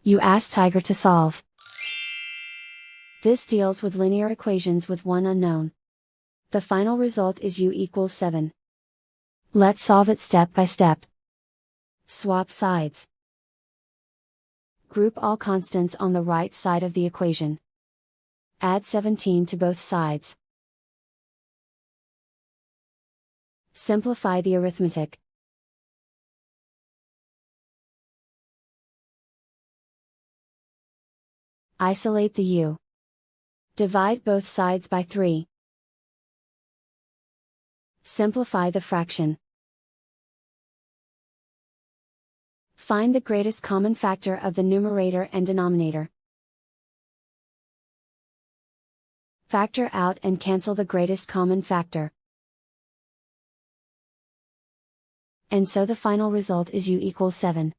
You ask Tiger to solve. This deals with linear equations with one unknown. The final result is u equals 7. Let's solve it step by step. Swap sides. Group all constants on the right side of the equation. Add 17 to both sides. Simplify the arithmetic. Isolate the u. Divide both sides by 3. Simplify the fraction. Find the greatest common factor of the numerator and denominator. Factor out and cancel the greatest common factor. And so the final result is u equals 7.